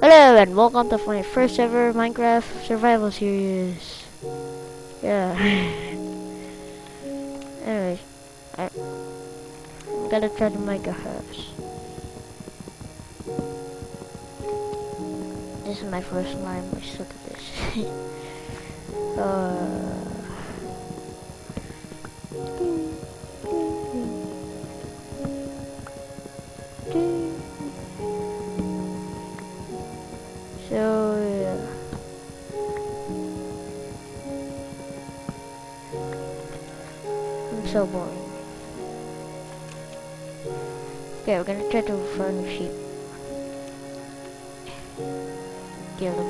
Hello and welcome to my first ever Minecraft survival series. Yeah. Anyways, I'm gonna try to make a house. This is my first slime. I suck at this. So yeah. I'm so boring. Okay, we're gonna try to farm sheep. Kill them.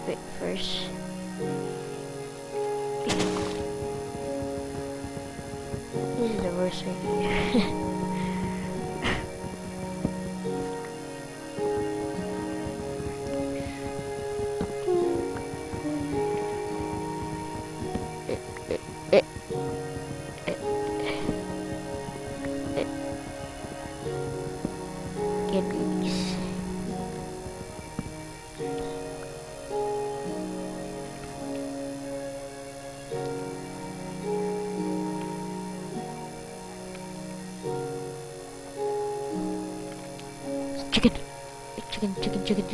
Wait, first. This is the worst idea. Get these. Chicken. Chicken.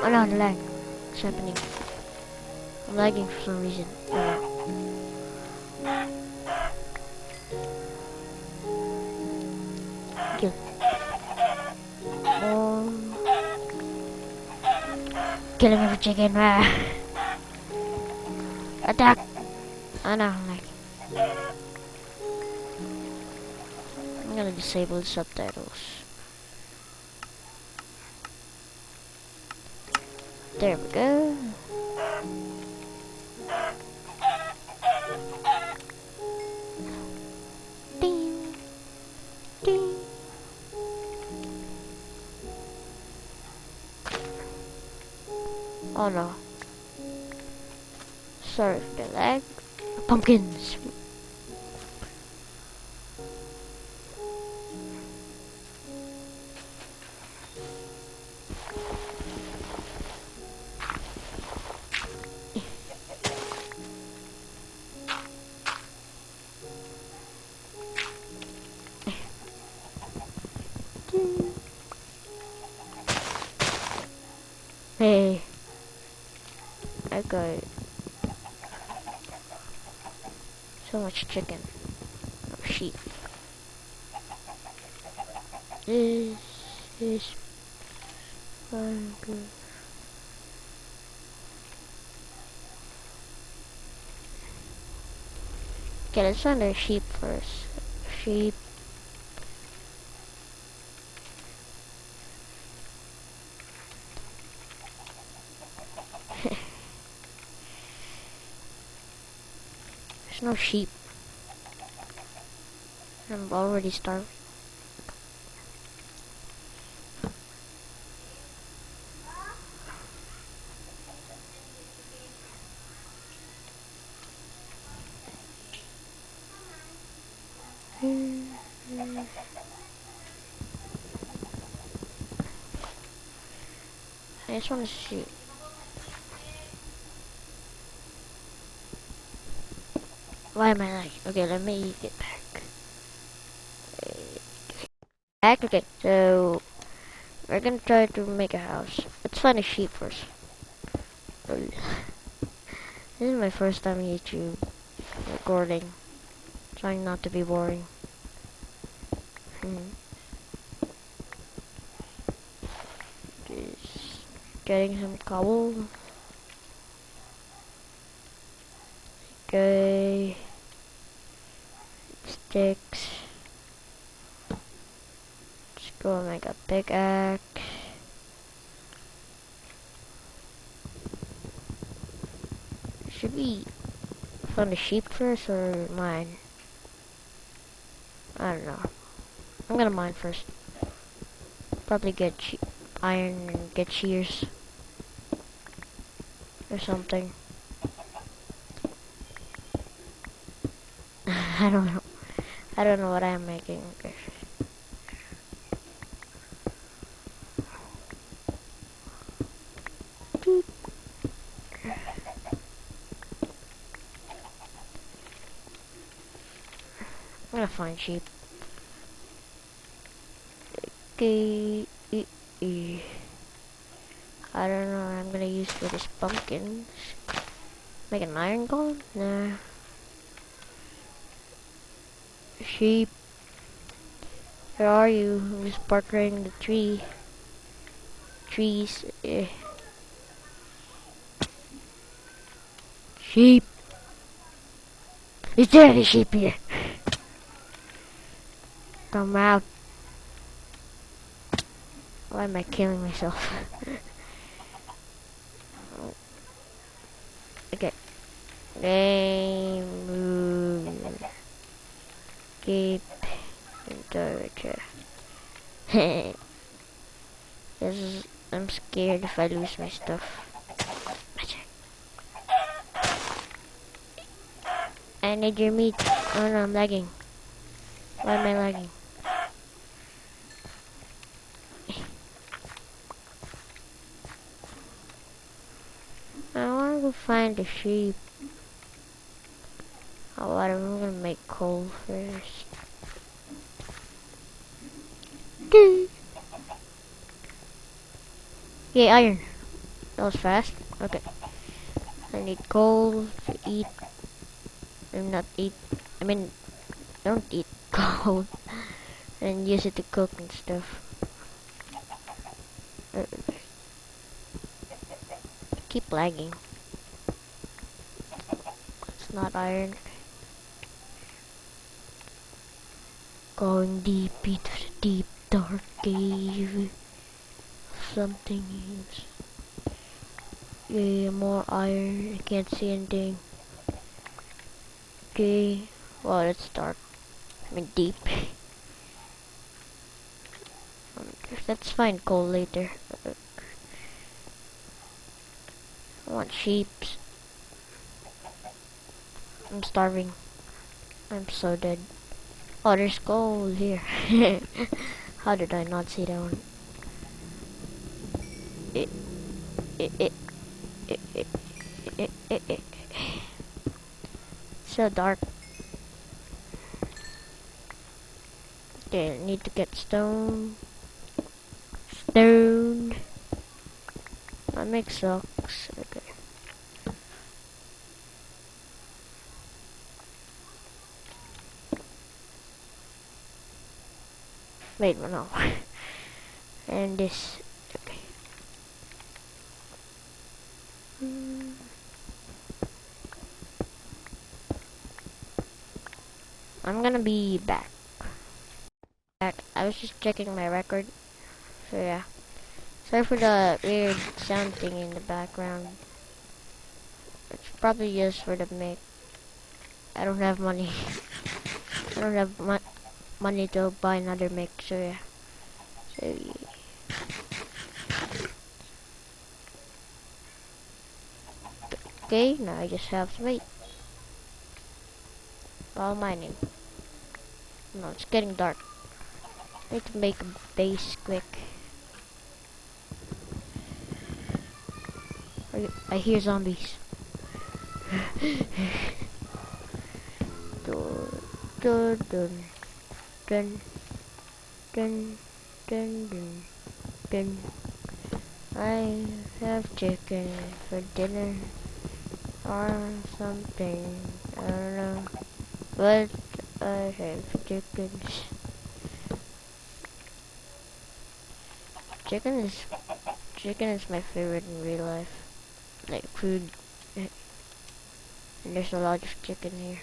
Oh no, I'm lag. What's happening? I'm lagging for some reason. Kill. Killing every chicken. Attack. Oh no, I'm lagging. I'm gonna disable the subtitles. There we go. Ding. Ding. Oh no. Sorry for the lag. Pumpkins. Hey, I got so much chicken. Oh, sheep. This is fun. Good. Okay, let's find our sheep first. Sheep. There's no sheep. I'm already starved. I just want to see. Why am I lagging? Okay, let me get back. Okay, so we're gonna try to make a house. Let's find a sheep first. This is my first time on YouTube recording. Trying not to be boring. Just getting some cobble. Okay. Sticks. Let's go and make a pickaxe. Should we find a sheep first or mine? I don't know. I'm gonna mine first. Probably get iron and get shears or something. I don't know. I don't know what I'm making. Okay. find sheep. Okay. I don't know what I'm gonna use for this pumpkin. Make an iron golem? Nah. Sheep. Where are you? I'm just portraying the tree. Trees. Sheep. Is there any sheep here? Come out. Why am I killing myself? Okay. Move. Keep temperature. I'm scared if I lose my stuff. I need your meat. Oh no, I'm lagging. Why am I lagging? I want to go find the sheep. Oh, whatever, I'm gonna make coal first. Yay, iron. That was fast. Okay. I need coal to eat. Not eat. I mean, don't eat coal. And use it to cook and stuff. Keep lagging. It's not iron. Going deep into the deep dark cave. Something is. Yeah, more iron. I can't see anything. Okay. Well, it's dark. I mean deep. Let's find coal later. I want sheep. I'm starving. I'm so dead. Oh, there's coal here. How did I not see that one? So dark. Okay, I need to get stone. Stone. That makes socks. Okay. Wait, no. And this. Okay. I'm gonna be back. I was just checking my record. So yeah. Sorry for the weird sound thing in the background. It's probably just for the mic. I don't have money. I don't have money to buy another mic, so yeah. So yeah. Okay, now I just have to wait. While mining. No, it's getting dark. I need to make a base quick. I hear zombies. Dun, dun, dun, dun, dun, dun, dun, dun. I have chicken for dinner or something. I don't know. But I have chickens. Chicken is my favorite in real life. Like food. And there's a lot of chicken here.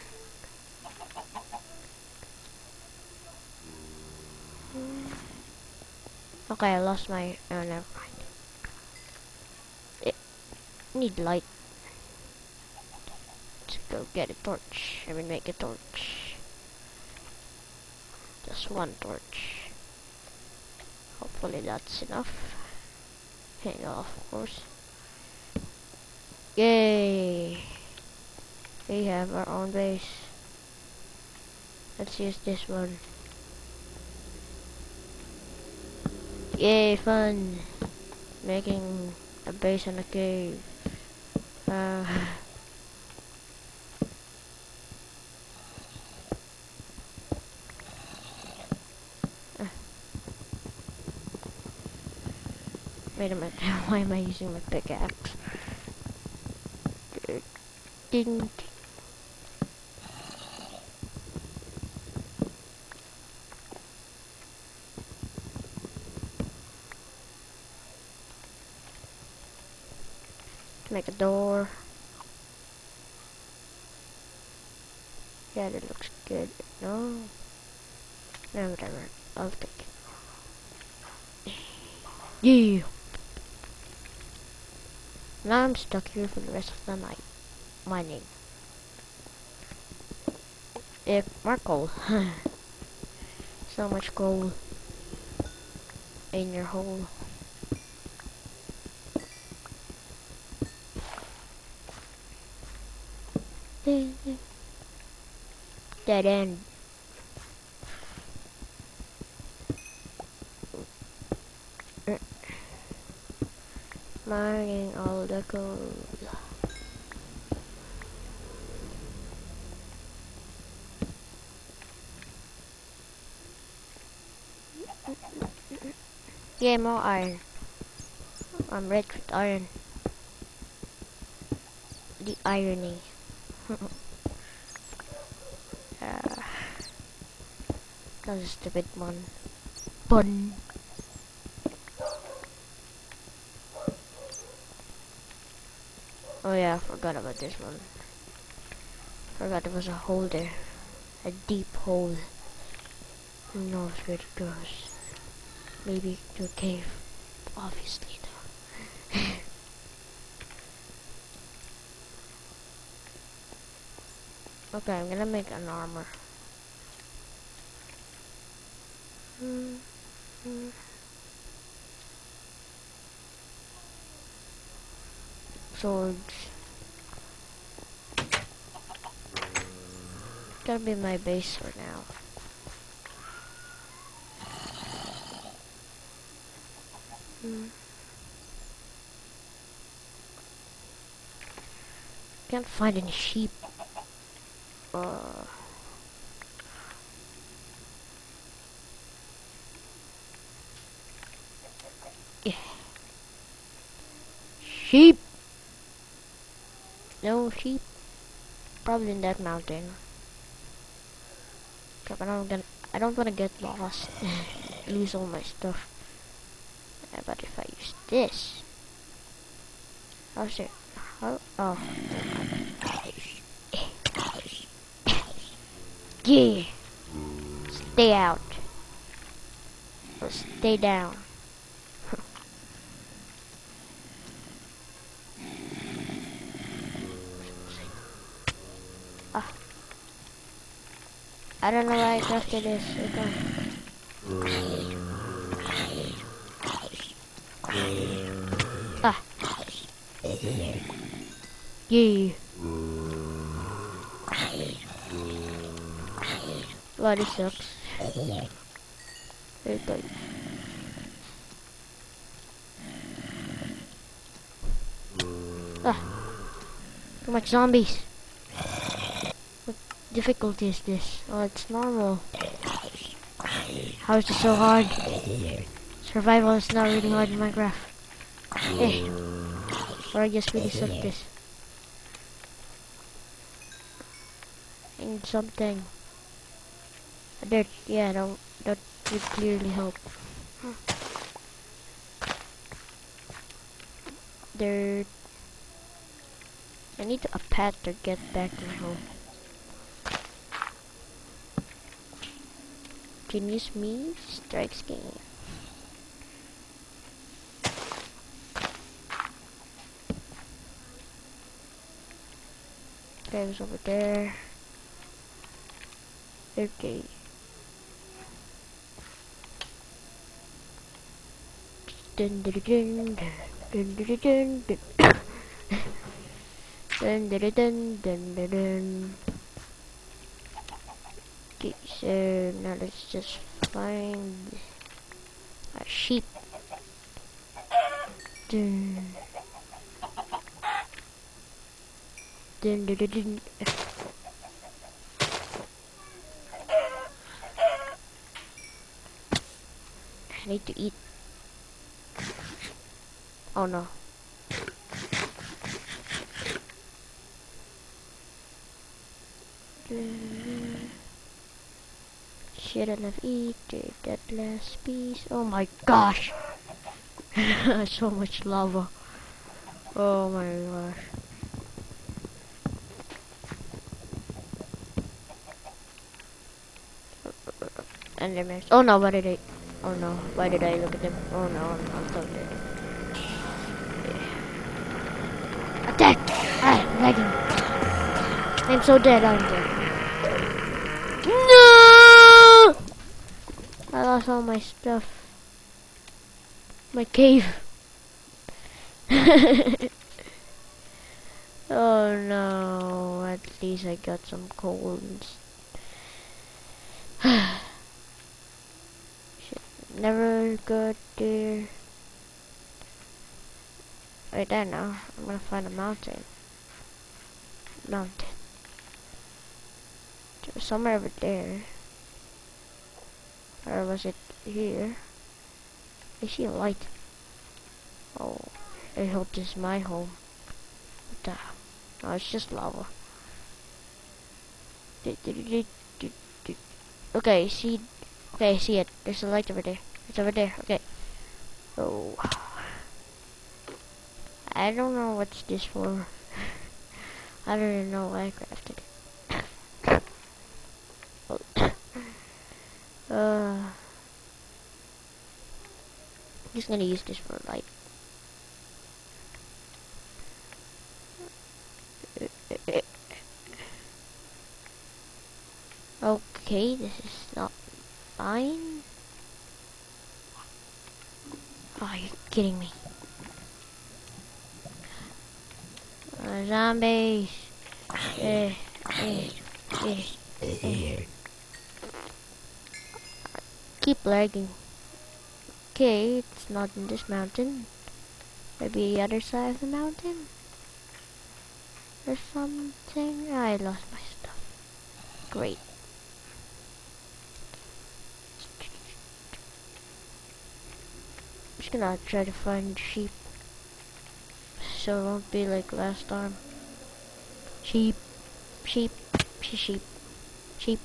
Okay, I lost my. Oh, never mind. I need light. Let's go get a torch. I mean, make a torch. Just one torch. Hopefully that's enough. Hang off, of course. Yay! We have our own base. Let's use this one. Yay, fun! Making a base in a cave. Wait a minute. Why am I using my pickaxe? Ding. Make a door. Yeah, that looks good. No. No, whatever. I'll take it. Yeah. Now I'm stuck here for the rest of the night. Mining. More coal. So much coal in your hole. Dead end. Mining all the coal. Yeah, more iron. I'm rich with iron. The irony. That was a stupid one. Bun. Oh yeah, I forgot about this one. Forgot there was a hole there. A deep hole. Who knows where it goes? Maybe to a cave. Obviously though. Okay, I'm gonna make an armor. Swords. Gotta be my base for now. Can't find any sheep. Yeah. Sheep. No sheep. Probably in that mountain. Okay, but I don't wanna get lost. Lose all my stuff. But if I use this, how's it? How? Oh. Yeah. Stay out. Or stay down. I don't know why I crafted this. Yeah. Wow, this sucks. There you go. Too much zombies. What difficulty is this? Oh, it's normal. How is this so hard? Survival is not really hard in Minecraft. Eh. Or I just really suck this. I need something. Dirt, yeah, that would clearly help. Dirt. I need a pet to get back to home. Genius me strikes game. Okay, it's over there. Okay. Dun dun dun dun dun dun dun dun dun dun dun dun dun dun. Okay, so now let's just find a sheep. Dun dun dun dun dun. I need to eat. Oh no. Shouldn't have eaten that last piece. Oh my gosh. So much lava. Oh my gosh. Endermans. Oh no, why did I? Oh no, why did I look at them? Oh no, I'm so dead. Attack! Ah, lagging. I'm so dead, I'm dead. No! I lost all my stuff. My cave. Oh no, at least I got some coal. Shit, never got there. Right there now. I'm gonna find a mountain. Mountain. There's somewhere over there. Or was it here? I see a light. Oh, I hope this is my home. What the hell? No, it's just lava. Okay, see. Okay, I see it. There's a light over there. It's over there. Okay. Oh. I don't know what's this for. I don't even know why I crafted it. Just gonna use this for light. Okay, this is not fine. Oh, you're kidding me. Zombies. Eh, eh, eh, eh. Keep lagging. Okay, it's not in this mountain. Maybe the other side of the mountain? Or something? I lost my stuff. Great. I'm just gonna try to find sheep. So it won't be like last time. Sheep. Sheep. Sheep. Sheep.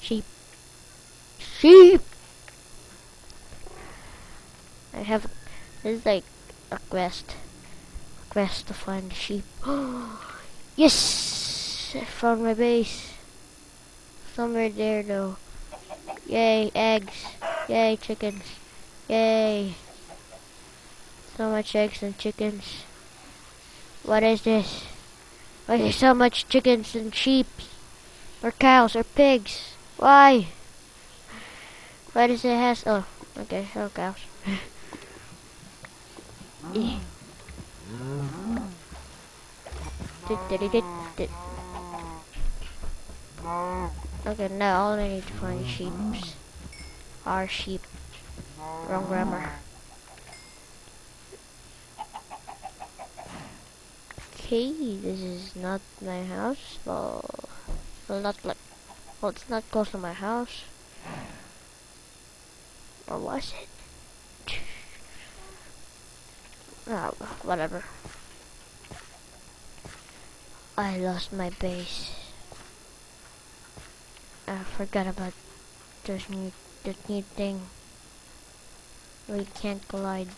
Sheep. Sheep! I have... This is like a quest. Quest to find sheep. Yes! I found my base. Somewhere there though. Yay, eggs. Yay, chickens. Yay. So much eggs and chickens. What is this? Why there's so much chickens and sheep? Or cows or pigs? Why? Why does it has... Oh, okay, oh cows. Okay, now all I need to find is sheep. Are sheep. Wrong grammar. Okay, this is not my house. Well, not like... Well, it's not close to my house. Or was it? Oh, whatever. I lost my base. I forgot about this new thing. We can't collide.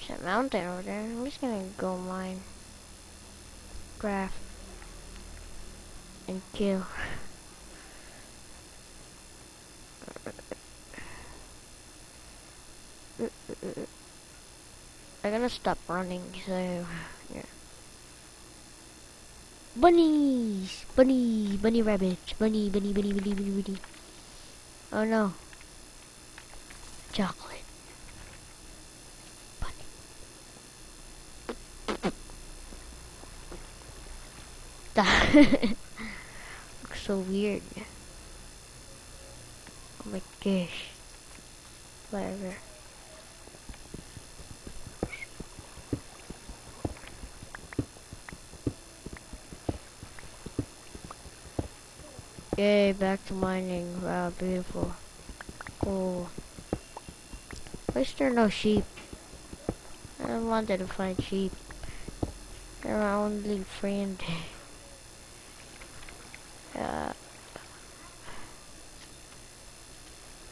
There's a mountain over there. I'm just gonna go mine. Craft. And kill. I'm gonna stop running, so yeah. Bunnies! Bunny rabbits. Bunny. Oh no. Chocolate. Bunny. That looks so weird. Oh my gosh. Whatever. Yay, back to mining. Wow, beautiful. Cool. Why is there no sheep? I wanted to find sheep. They're my only friend. Uh,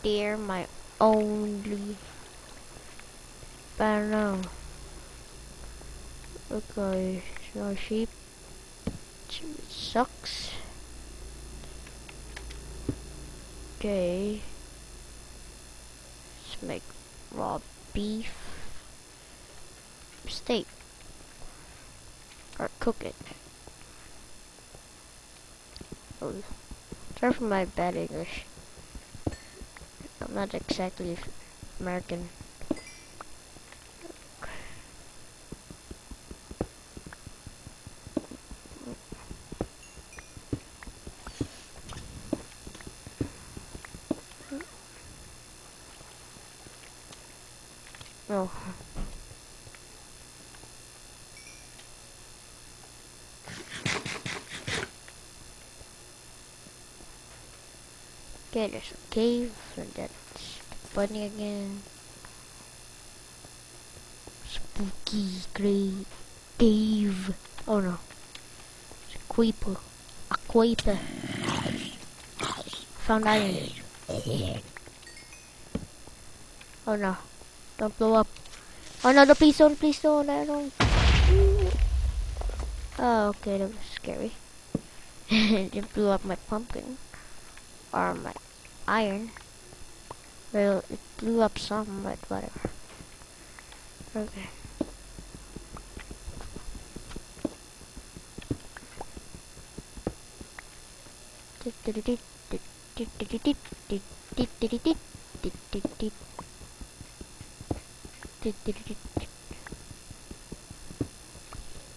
they're my only. But I don't know. Okay, no sheep. It sucks. Okay. Let's make raw beef. Steak. Or cook it. Oh, sorry for my bad English. I'm not exactly American. No. Okay, there's a cave, and that's the bunny again. Spooky great cave. Oh no, it's a creeper. A creeper. Found iron. Oh no, don't blow up. Oh no, please don't, I don't. Oh, okay, that was scary. It blew up my pumpkin. Or my iron. Well, it blew up some, but whatever. Okay.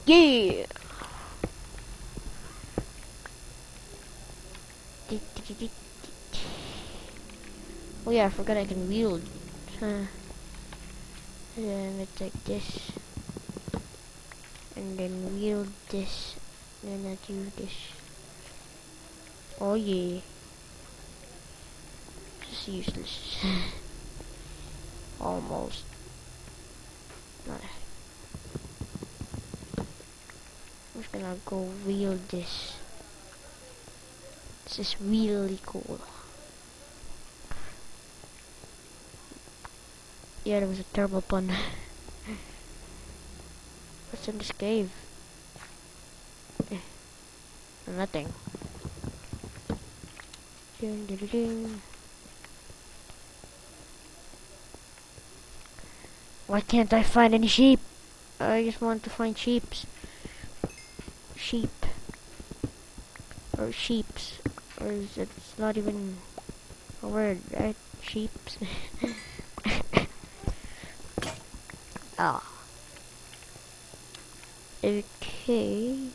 Yeah! Oh yeah, I forgot I can wield. Huh. Then it's like this. And then wield this. And then I do this. Oh yeah. Just useless. Almost. Not. I'm just gonna go wield this. This is really cool. Yeah, there was a terrible pun. What's in this cave? Nothing. Dun, dun, dun, dun. Why can't I find any sheep? I just want to find sheeps. Sheep. Or sheeps. Or is it, it's not even a word, right? Sheeps. Ah. Okay.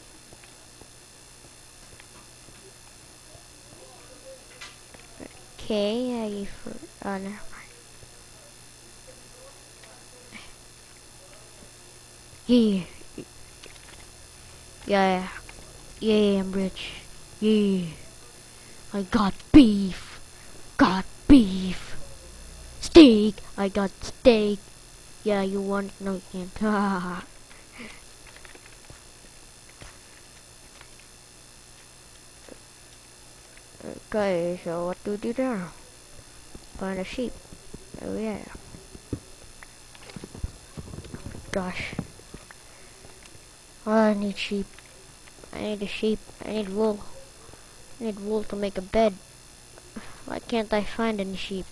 Okay, oh, never mind. Yeah. Yeah. Yeah, I'm rich. Yeah. I got beef. Got beef. Steak. I got steak. Yeah, you want it? No, you can't. Okay, so what do we do now? Find a sheep. Oh yeah. Gosh. Oh, I need sheep. I need a sheep. I need wool. I need wool to make a bed. Why can't I find any sheep?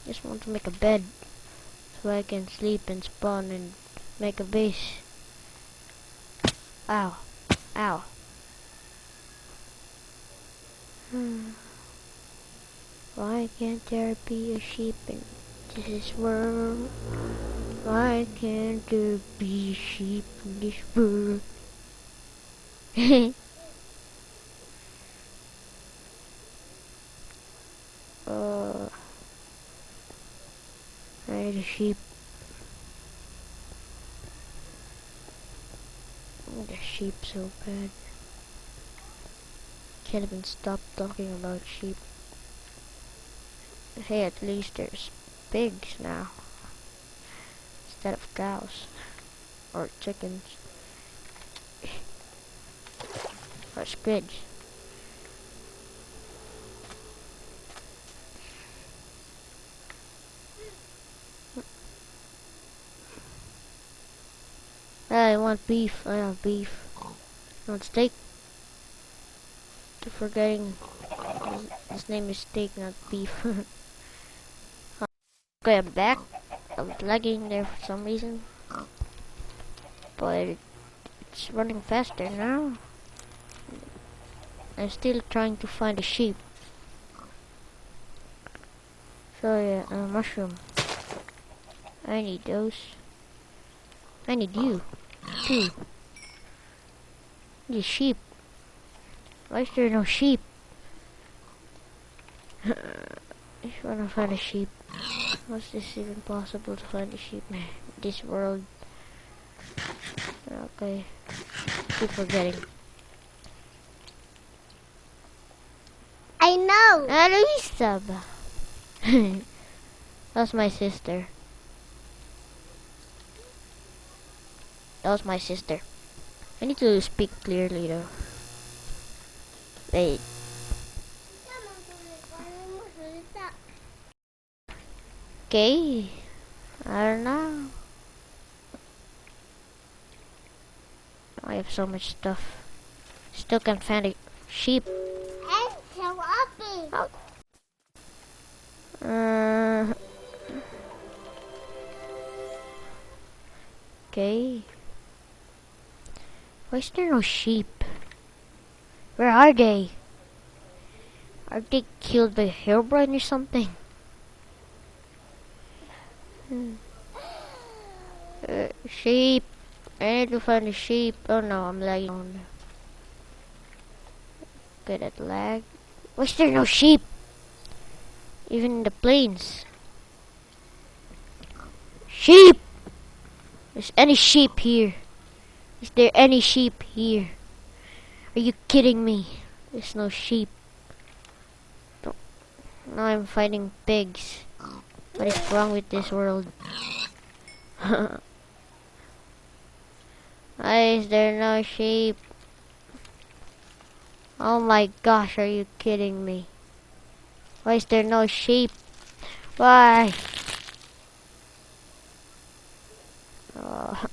Just want to make a bed so I can sleep and spawn and make a base. Ow. Ow. Why can't there be a sheep in this world? Why can't there be sheep in this world? I need a sheep. I need a sheep so bad. can't even stop talking about sheep. Hey, at least there's pigs now instead of cows or chickens or squids. I want beef. I have beef. I want steak. Keep forgetting his name is steak, not beef. Okay, I'm back. I was lagging there for some reason, but it's running faster now. I'm still trying to find a sheep. So yeah, a mushroom. I need those. I need you too. I need sheep. Why is there no sheep? I just wanna find a sheep. How's this even possible to find a sheep in this world? Okay, keep forgetting. I know. Luisa. That's my sister. That was my sister. I need to speak clearly though. Wait. Okay. I don't know. I have so much stuff. Still can't find a sheep. And so up. Okay. Why is there no sheep? Where are they? Are they killed by Herobrine or something? Sheep. I need to find a sheep. Oh no, I'm lagging on. Good at lag. Why is there no sheep? Even in the plains. Sheep! Is any sheep here? Is there any sheep here? Are you kidding me? There's no sheep. Now I'm fighting pigs. What is wrong with this world? Why is there no sheep? Oh my gosh, are you kidding me? Why is there no sheep? Why? Oh.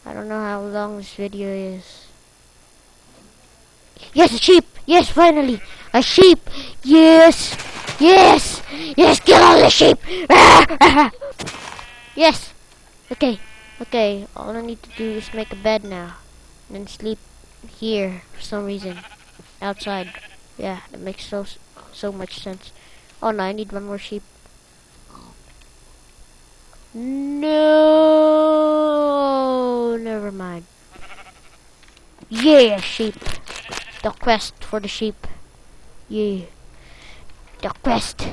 I don't know how long this video is. Yes, a sheep! Yes, finally! A sheep! Yes! Yes! Yes, kill all the sheep! Yes! Okay, okay, all I need to do is make a bed now. And then sleep here for some reason. Outside. Yeah, that makes so much sense. Oh no, I need one more sheep. No, never mind. Yeah, sheep. The quest for the sheep. Yeah. The quest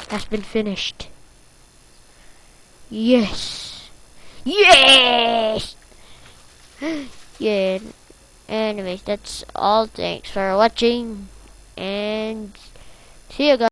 has been finished. Yes. Yes! Yeah. Anyways, that's all. Thanks for watching. And see you guys.